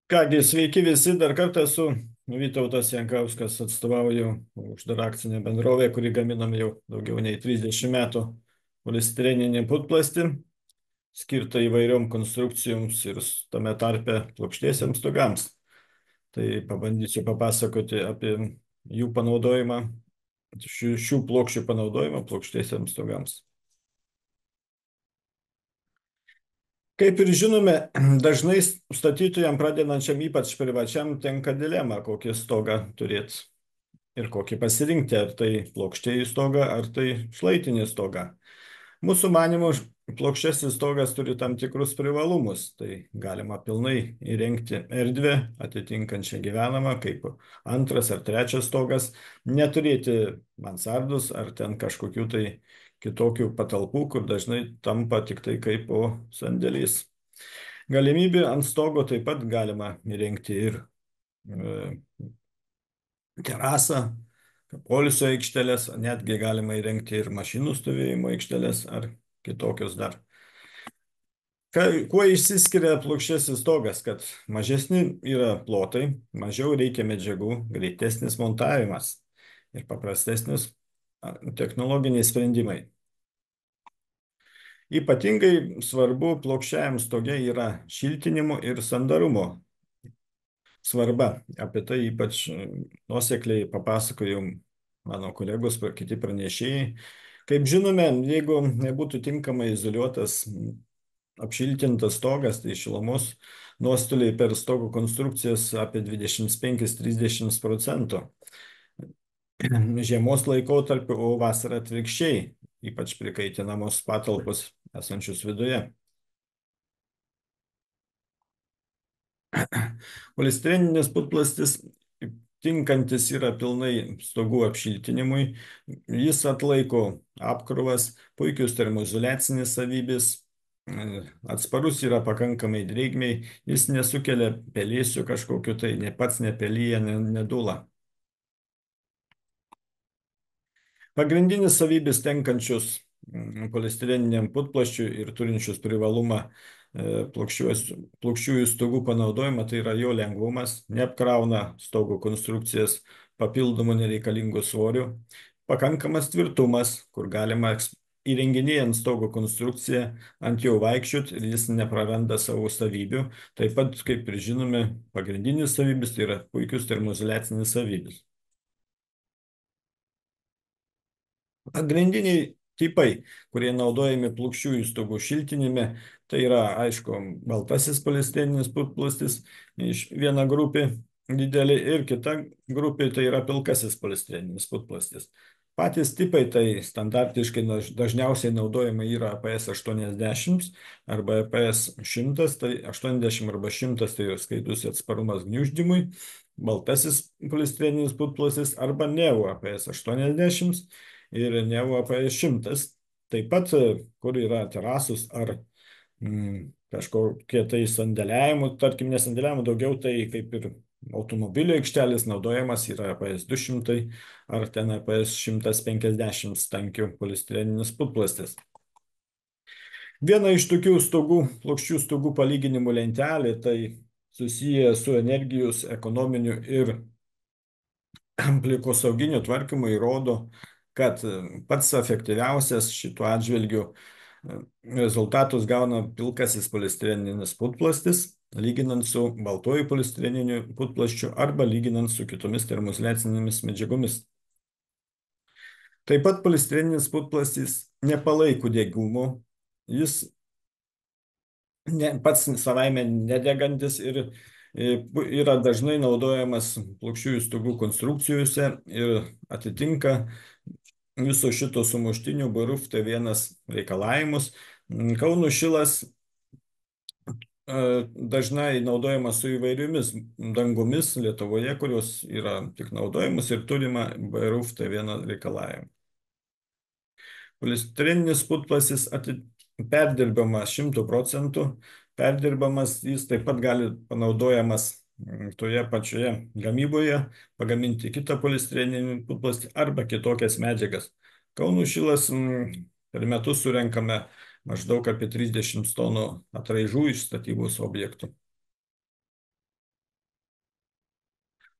Kągi, sveiki visi, dar kartą esu Vytautas Jankauskas, atstovauju uždarą akcinę bendrovę, kuri gaminam jau daugiau nei 30 metų polistireninį putplastį, skirtą įvairiom konstrukcijoms ir tame tarpe plokštiesiems stogams. Tai pabandysiu papasakoti apie jų panaudojimą, šių plokščių panaudojimą plokštiesiems stogams. Kaip ir žinome, dažnai statytojams pradedančiam, ypač privačiam, tenka dilema, kokį stogą turėti ir kokį pasirinkti, ar tai plokštieji stogą, ar tai šlaitinį stogą. Mūsų manimo, plokščiasis stogas turi tam tikrus privalumus. Tai galima pilnai įrengti erdvę, atitinkančią gyvenamą, kaip antras ar trečias stogas, neturėti mansardos ar ten kažkokių tai kitokių patalpų, kur dažnai tampa tik tai kaip po sandėliais. Galimybė ant stogo taip pat galima įrengti ir terasą, poilsio aikšteles, netgi galima įrengti ir mašinų stovėjimo aikšteles ar kitokius dar. Kuo išsiskiria plokščiasis stogas, kad mažesni yra plotai, mažiau reikia medžiagų, greitesnis montavimas ir paprastesnis technologiniai sprendimai. Ypatingai svarbu plokščiajam stoge yra šiltinimo ir sandarumo svarba. Apie tai ypač nuosekliai papasakojo mano kolegos, kiti pranešėjai. Kaip žinome, jeigu nebūtų tinkamai izoliuotas, apšiltintas stogas, tai šilumos nuostoliai per stogo konstrukcijas apie 25–30%. Žiemos laikotarpiu, o vasarą atvirkščiai, ypač prikaitinamos patalpos esančius viduje. Polistireninis putplastis tinkantis yra pilnai stogų apšiltinimui. Jis atlaiko apkrovas, puikius termoizoliacinės savybės, atsparus yra pakankamai drėgmei, jis nesukelia pelėsių kažkokiu, tai ne pats nepelyja, nedula. Pagrindinis savybės tenkančius polistireniniam putplasčiui ir turinčius privalumą plokščiųjų stogų panaudojimą, tai yra jo lengvumas, neapkrauna stogo konstrukcijas papildomų nereikalingų svorių, pakankamas tvirtumas, kur galima įrenginėjant stogo konstrukciją ant jo vaikščioti ir jis nepraranda savo savybių. Taip pat, kaip ir žinome, pagrindinis savybės tai yra puikius termoizoliacinės savybės. Pagrindiniai tipai, kurie naudojami plokščiųjų stogų šiltinime, tai yra, aišku, baltasis polistireninis putplastis, viena grupė didelė, ir kita grupė tai yra pilkasis polistireninis putplastis. Patys tipai tai standartiškai dažniausiai naudojama yra APS 80 arba APS 100, tai 80 arba 100 tai skaitosi atsparumas gniuždymui, baltasis polistireninis putplastis arba Neo APS 80 ir Neo APS 100. Taip pat, kur yra terasus ar kažkokie tai sandėliavimo, tarkim, nesandėliavimo, daugiau tai kaip ir automobilio aikštelis naudojamas yra APS 200 ar ten APS 150 tankių polistireninis putplastis. Viena iš tokių stogų, plokščių stogų palyginimų lentelė, tai susiję su energijos ekonominiu ir aplinkosauginiu tvarkymu įrodo, kad pats efektyviausias šituo atžvilgiu rezultatus gauna pilkasis polistireninis putplastis, lyginant su baltuoju polistireniniu putplasčiu arba lyginant su kitomis termoizoliacinėmis medžiagomis. Taip pat polistireninis putplastis nepalaiko degumo, jis pats savaime nedegantis ir yra dažnai naudojamas plokščiųjų stogų konstrukcijose ir atitinka viso šito sumuštinių BRUF T1 reikalavimus. Kauno šilas dažnai naudojamas su įvairiomis dangomis Lietuvoje, kurios yra tik naudojamas ir turima BRUF T1 reikalavimą. Polistireninis putplastis perdirbamas 100%, perdirbamas jis taip pat gali panaudojamas toje pačioje gamyboje, pagaminti kitą polistireninį putplastį arba kitokias medžiagas. Kauno šilas per metus surenkame maždaug apie 30 tonų atraižų iš statybos objektų.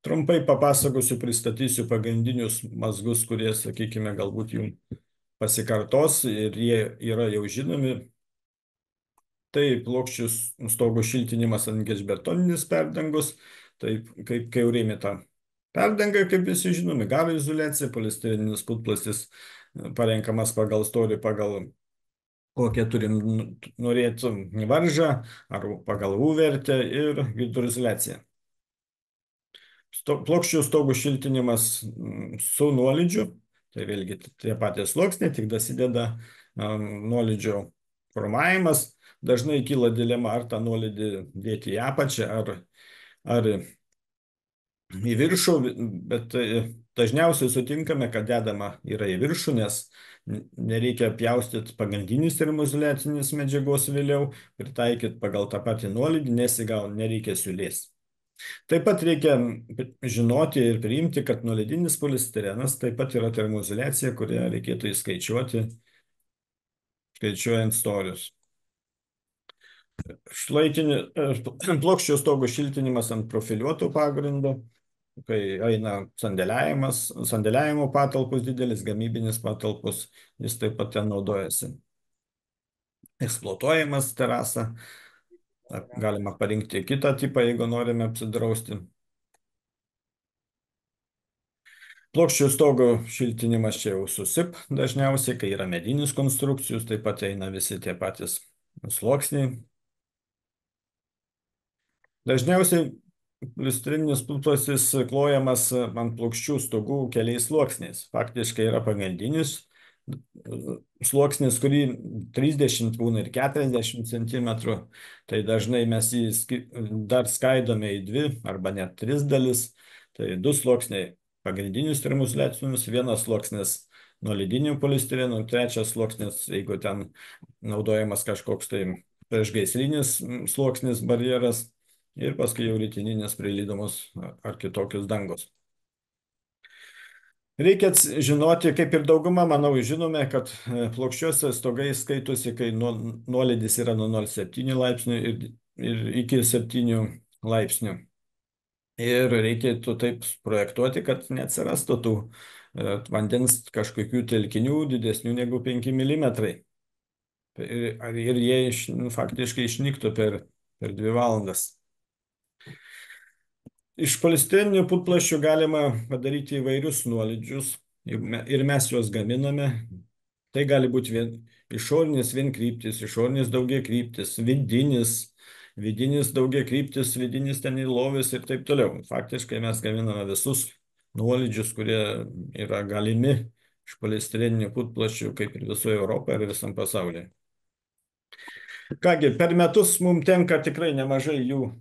Trumpai papasakosiu, pristatysiu pagrindinius mazgus, kurie, sakykime, galbūt jums pasikartos ir jie yra jau žinomi. Tai plokščius stogo šiltinimas ant gelžbetoninės perdangos, taip kaip kiaurėmėta perdanga, kaip visi žinomi, garo izoliacija, polistireninis putplastis parenkamas pagal storį, pagal kokią turim norėtų varžą ar pagal U vertę ir hidroizoliacija. Plokščių stogų šiltinimas su nuolydžiu, tai vėlgi tie patys sluoksniai, tik dasideda nuolydžio formavimas. Dažnai kyla dilema, ar tą nuolydį dėti į apačią, ar į viršų, bet dažniausiai sutinkame, kad dedama yra į viršų, nes nereikia pjaustyti pagrindinės termoizoliacinės medžiagos vėliau, pritaikyti pagal tą patį nuolydį, nes gal nereikia siūlės. Taip pat reikia žinoti ir priimti, kad nuolaidinis polistirenas taip pat yra termoizoliacija, kurią reikėtų įskaičiuoti, skaičiuojant storius. Plokščio stogo šiltinimas ant profiliuotų pagrindų, kai eina sandėliavimo patalpos didelis, gamybinis patalpos, jis taip pat ten naudojasi. Eksploatuojamas terasa, galima parinkti kitą tipą, jeigu norime apsidrausti. Plokščio stogo šiltinimas čia jau susip dažniausiai, kai yra medinis konstrukcijos, taip pat eina visi tie patys sluoksniai. Dažniausiai polistrininis putplastis klojamas ant plokščių stogų keliais sluoksniais. Faktiškai yra pagrindinis sluoksnis, kurį 30 būna ir 40 cm. Tai dažnai mes jį dar skaidome į 2 arba net 3 dalis. Tai 2 sluoksniai pagrindinius termoizoliacinius, vienas sluoksnis nuolydinių polistirenų, trečias sluoksnis, jeigu ten naudojamas kažkoks tai priešgaisrinis sluoksnis barjeras ir paskui jau rytininės prilydomos ar kitokios dangos. Reikia žinoti, kaip ir dauguma, manau, žinome, kad plokščiuose stogais skaitosi, kai nuolydis yra nuo 0,7 laipsnių ir iki 7 laipsnių. Ir reikėtų taip projektuoti, kad neatsirastų tų vandens kažkokių telkinių didesnių negu 5 mm. Ir jie faktiškai išnyktų per 2 valandas. Iš polistireninių putplasčių galima padaryti įvairius nuolydžius ir mes juos gaminame. Tai gali būti išorinis vienkryptis, išorinis daugiakryptis, vidinis daugiakryptis, vidinis ten įlovis ir taip toliau. Faktiškai mes gaminame visus nuolydžius, kurie yra galimi iš polistireninių putplasčių, kaip ir visoje Europoje ir visam pasaulyje. Kągi, per metus mums tenka tikrai nemažai jų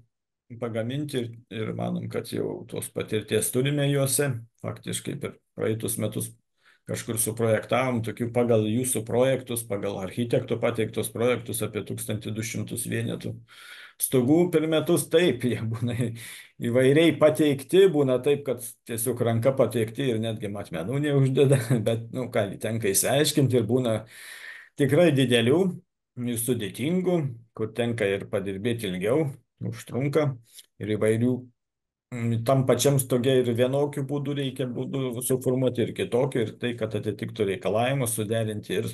pagaminti ir manom, kad jau tos patirties turime juose. Faktiškai per praeitus metus kažkur suprojektavom tokių pagal jūsų projektus, pagal architektų pateiktus projektus apie 1200 vienetų stogų per metus. Taip, jie būna įvairiai pateikti, būna taip, kad tiesiog ranka pateikti ir netgi matmenų neuždeda, bet, ką, tenka įsiaiškinti ir būna tikrai didelių ir sudėtingų, kur tenka ir padirbėti ilgiau, užtrunka ir įvairių tam pačiam stoge ir vienokių būdų reikia būdų suformuoti ir kitokių, ir tai, kad atitiktų reikalavimus, suderinti ir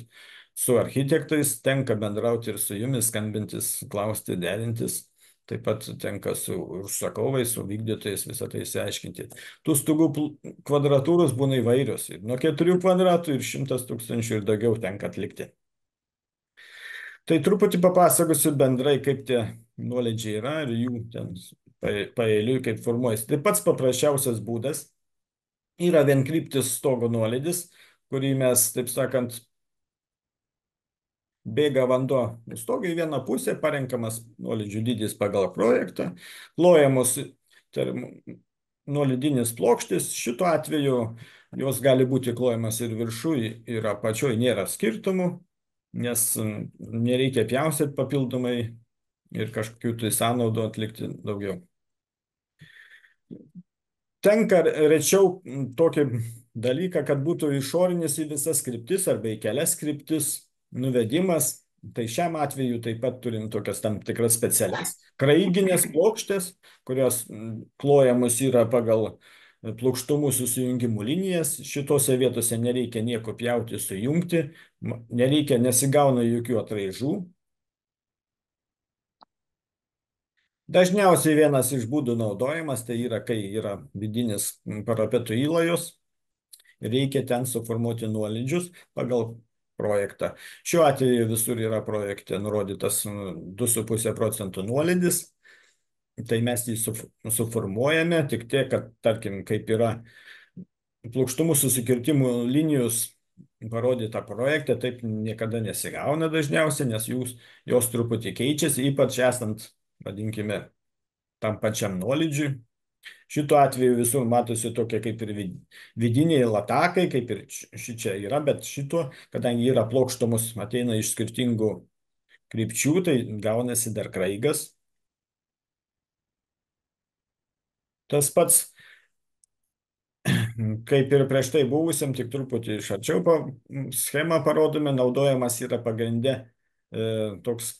su architektais, tenka bendrauti ir su jumis, skambintis, klausti, derintis, taip pat tenka su užsakovais, su vykdytojais visą tai išsiaiškinti. Tų stogų kvadratūros būna įvairios, ir nuo 4 kvadratų ir 100 000 ir daugiau tenka atlikti. Tai truputį papasakosiu bendrai, kaip tie nuolydžiai yra ir jų ten paeiliui kaip formuojasi. Tai pats paprasčiausias būdas yra vienkryptis stogo nuolydis, kurį mes, taip sakant, bėga vanduo į stogą į vieną pusę, parenkamas nuolydžių dydis pagal projektą, klojamos nuolydinis plokštis. Šituo atveju jos gali būti klojamas ir viršui, ir apačioj, nėra skirtumų, nes nereikia pjaustyti papildomai ir kažkokių tai sąnaudų atlikti daugiau. Tenka rečiau tokį dalyką, kad būtų išorinis į visas kryptis arba į kelias kryptis nuvedimas, Tai šiam atveju taip pat turim tokias tam tikras specialias kraiginės plokštės, kurios klojamos yra pagal plokštumų susijungimų linijas. Šitose vietose nereikia nieko pjauti, sujungti, nereikia, nesigauna jokių atraižų. Dažniausiai vienas iš būdų naudojimas tai yra, kai yra vidinis parapeto įlajos, reikia ten suformuoti nuolydžius pagal projektą. Šiuo atveju visur yra projekte nurodytas 2,5% nuolydis, tai mes jį suformuojame, tik tiek, kad, tarkim, kaip yra plokštumų susikirtimų linijos parodyta projekte, taip niekada nesigauna dažniausiai, nes jos truputį keičiasi, ypač esant, vadinkime, tam pačiam nuolydžiui. Šituo atveju visur matosi tokie kaip ir vidiniai latakai, kaip ir šičia yra, bet šituo, kadangi yra plokštumos, ateina iš skirtingų krypčių, tai gaunasi dar kraigas. Tas pats, kaip ir prieš tai buvusiam, tik truputį iš arčiau schemą parodome, naudojamas yra pagrinde toks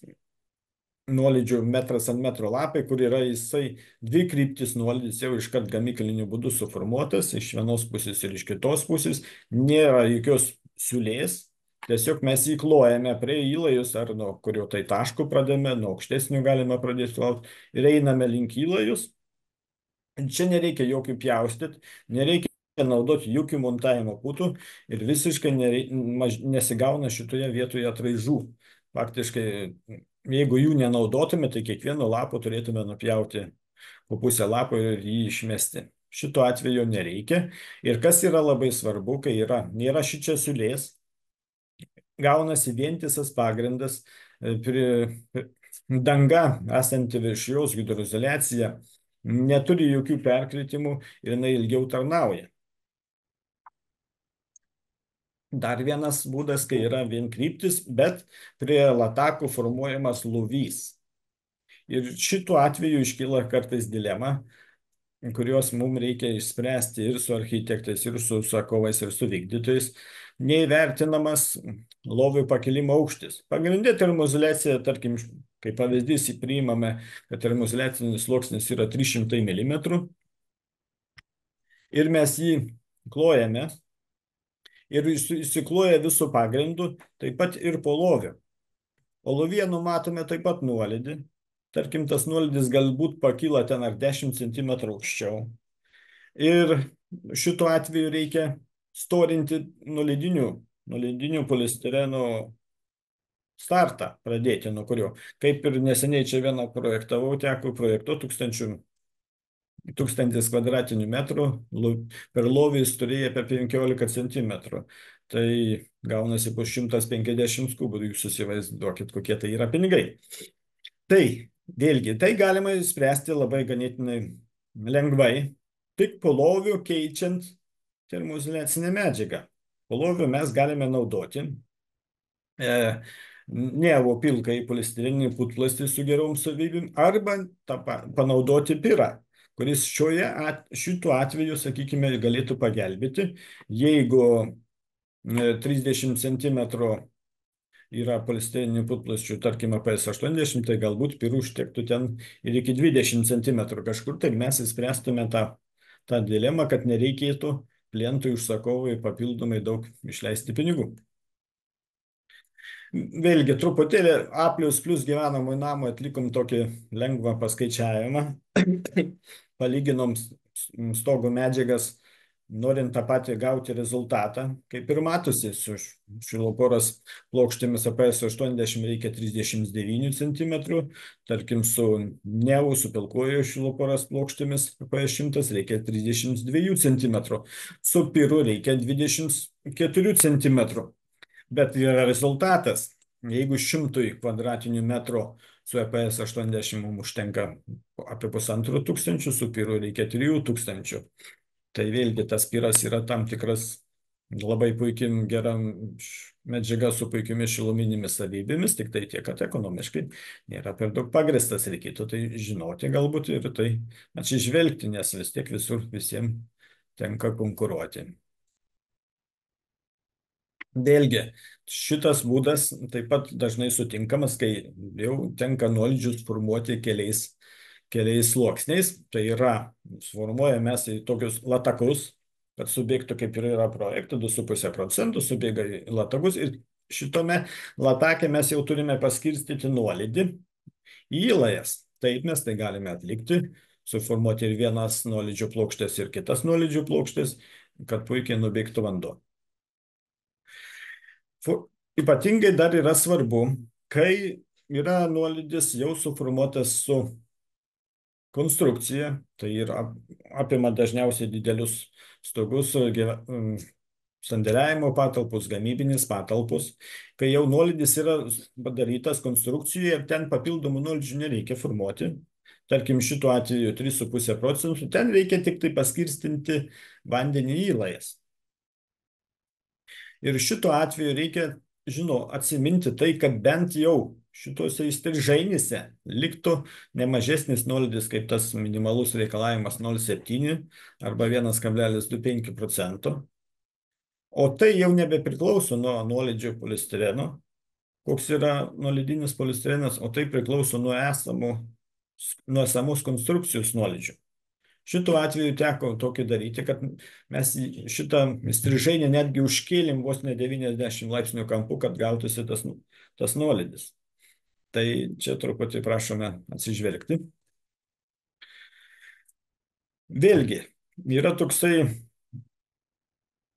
nuolydžių metras ant metro lapai, kur yra jisai dvi kryptis nuolydis jau iškart gamykliniu būdu suformuotas iš vienos pusės ir iš kitos pusės. Nėra jokios siūlės, tiesiog mes jį klojame prie įlajus ar nuo kurio tai taško pradame, nuo aukštesnių galime pradėti laukti ir einame link įlajus. Čia nereikia jokių pjaustyt, nereikia naudoti jokių montavimo putų ir visiškai nesigauna šitoje vietoje atraižų. Faktiškai, jeigu jų nenaudotume, tai kiekvieno lapo turėtume nupjauti po pusę lapo ir jį išmesti. Šito atveju nereikia. Ir kas yra labai svarbu, kai nėra šičia siūlės, gaunasi vientisas pagrindas, danga esanti virš jos, hidroizoliacija, neturi jokių perkritimų ir jinai ilgiau tarnauja. Dar vienas būdas, kai yra vienkryptis, bet prie latakų formuojamas luvys. Ir šituo atveju iškyla kartais dilema, kurios mums reikia išspręsti ir su architektais, ir su užsakovais, ir su vykdytojais. Neįvertinamas lovių pakilimo aukštis. Pagrindė termoizoliacija, tarkim, kaip pavyzdys priimame, kad termoizoliacinis sluoksnis yra 300 mm ir mes jį klojame ir įsikloja visų pagrindų, taip pat ir po loviu. O lovyje numatome taip pat nuolydį. Tarkim, tas nuolydis galbūt pakyla ten ar 10 cm aukščiau. Ir šituo atveju reikia storinti nuolydinių polistireno startą pradėti, nuo kurio. Kaip ir neseniai čia vieną projektavau, teko projektuoti 1000 kvadratinių metrų, per lovį jis turėjo apie 15 cm. Tai gaunasi po 150 kubų, jūs įsivaizduokit, kokie tai yra pinigai. Tai, vėlgi, tai galima spręsti labai ganėtinai lengvai, tik po loviu keičiant termoizoliacinę medžiagą. Po loviu mes galime naudoti nevo pilką į polistireninį putplastį su gerom savybėm arba panaudoti pirą, kuris šituo atveju, sakykime, galėtų pagelbėti, jeigu 30 cm yra polistirenių putplasčių, tarkime, PS80, tai galbūt pirų užtektų ten ir iki 20 cm kažkur, tai mes įspręstume tą dilemą, kad nereikėtų klientui užsakovui papildomai daug išleisti pinigų. Vėlgi, truputėlį A++ gyvenamųjų namų atlikom tokį lengvą paskaičiavimą. Palyginom stogo medžiagas, norint tą patį gauti rezultatą. Kaip ir matosi, su šiloporos plokštėmis APS80 reikia 39 cm, tarkim su nevu, su pilkojo šiloporos plokštėmis APS100 reikia 32 cm, su piru reikia 24 cm. Bet yra rezultatas. Jeigu 100 kvadratinių metrų su APS80 mums užtenka apie 1500, su piru reikia 3000. Tai vėlgi tas piras yra tam tikras labai puikiai gera medžiaga su puikiomis šiluminėmis savybėmis, tik tai tiek, kad ekonomiškai nėra per daug pagrįstas. Reikėtų tai žinoti galbūt ir tai atsižvelgti, nes vis tiek visur visiems tenka konkuruoti. Vėlgi, šitas būdas taip pat dažnai sutinkamas, kai jau tenka nuolydžius formuoti keliais sluoksniais. Tai yra, suformuojame mes į tokius latakus, kad subėgtų kaip ir yra projektų, 2,5% subėga į latakus ir šitome latake mes jau turime paskirstyti nuolydį į įlajas. Taip mes tai galime atlikti, suformuoti ir vienas nuolydžio plokštės ir kitas nuolydžio plokštės, kad puikiai nubėgtų vanduo. Ypatingai dar yra svarbu, kai yra nuolydis jau suformuotas su konstrukcija, tai yra apima dažniausiai didelius stogus, sandėliavimo patalpos, gamybinis patalpos, kai jau nuolydis yra padarytas konstrukcijoje ir ten papildomų nuolydžių nereikia formuoti. Tarkim, šituo atveju 3,5%, ten reikia tik tai paskirstinti vandenį į įlajas. Ir šituo atveju reikia, atsiminti tai, kad bent jau šituose įstrižainėse liktų nemažesnis nuolydis kaip tas minimalus reikalavimas 0,7 arba 1,25%. O tai jau nebepriklauso nuo nuolydžio polistireno, koks yra nuolydinis polistirenas, o tai priklauso nuo esamos konstrukcijos nuolydžio. Šituo atveju teko tokį daryti, kad mes šitą įstrižainę netgi užkėlėm vos ne 90 laipsnių kampu, kad gautųsi tas nuolydis. Tai čia truputį prašome atsižvelgti. Vėlgi, yra toksai,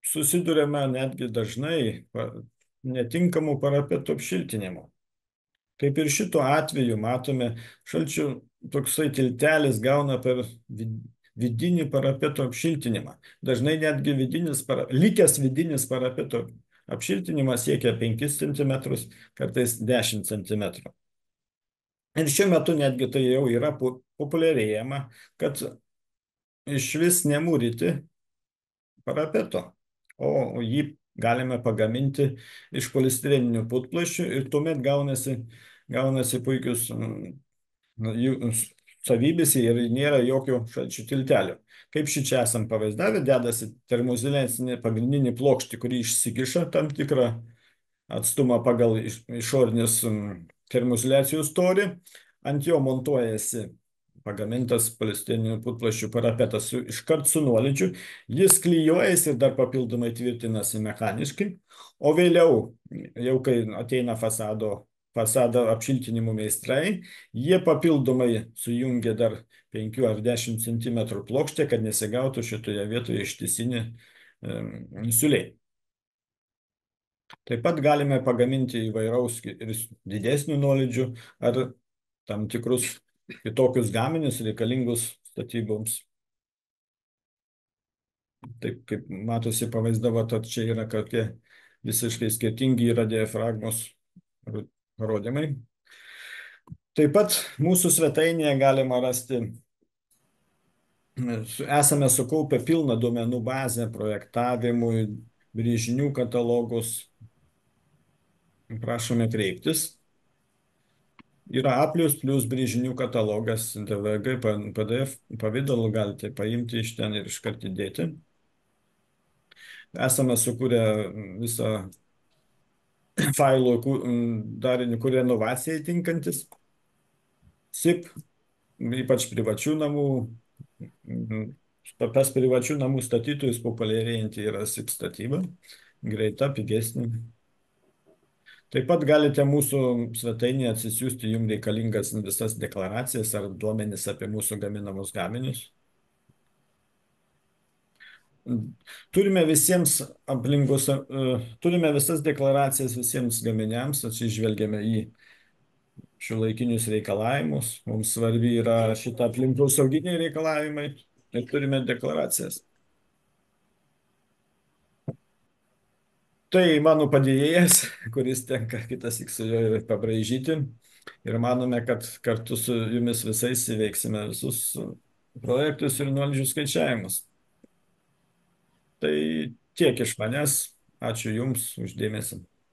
susidurėme netgi dažnai netinkamų parapetų apšiltinimo. Kaip ir šituo atveju matome, šalčių toksai tiltelis gauna per vidinį parapeto apšiltinimą. Dažnai netgi likęs vidinis parapeto apšiltinimas siekia 5 cm, kartais 10 cm. Ir šiuo metu netgi tai jau yra populiarėjama, kad iš vis nemūryti parapeto, o jį galime pagaminti iš polistireninių putplasčių ir tuomet gaunasi puikius jų savybės ir nėra jokio šalčių tiltelio. Kaip šį čia esam pavaizdavę, dedasi termoizoliacinė pagrindinė plokštė, kuri išsikiša tam tikrą atstumą pagal išorinės termoizoliacijos storį. Ant jo montuojasi pagamintas polistireninių putplasčių parapetas iškart su nuolydžiu. Jis klijuojasi ir dar papildomai tvirtinasi mechaniškai. O vėliau, jau kai ateina fasadą apšiltinimo meistrai, jie papildomai sujungia dar 5 ar 10 cm plokštę, kad nesigautų šitoje vietoje ištisinė siūliai. Taip pat galime pagaminti įvairaus ir didesnių nuolydžių ar tam tikrus kitokius gaminius reikalingus statyboms. Taip kaip matosi pavaizdavo, tad čia yra kokie visiškai skirtingi yra diafragmos parodymai. Taip pat mūsų svetainėje galima rasti, esame sukaupę pilną duomenų bazę projektavimui, brėžinių katalogus. Prašome kreiptis. Yra A++ brėžinių katalogas DVG, PDF pavidalu, galite paimti iš ten ir iškart įdėti. Esame sukūrę visą failų darinį, kur renovacijai tinkantis. SIP, ypač privačių namų, pas privačių namų statytojus populiarėjanti yra SIP statyba, greita, pigesnė. Taip pat galite mūsų svetainėje atsisiųsti jums reikalingas visas deklaracijas ar duomenis apie mūsų gaminamus gaminius. Turime visas deklaracijas visiems gaminiams, atsižvelgiame į šiuolaikinius reikalavimus. Mums svarbi yra šita aplinkosauginiai reikalavimai ir turime deklaracijas. Tai mano padėjėjas, kuris tenka kitas su juo ir pabraižyti. Ir manome, kad kartu su jumis visais įveiksime visus projektus ir nuolydžių skaičiavimus. Tai tiek iš manęs. Ačiū Jums už dėmesį.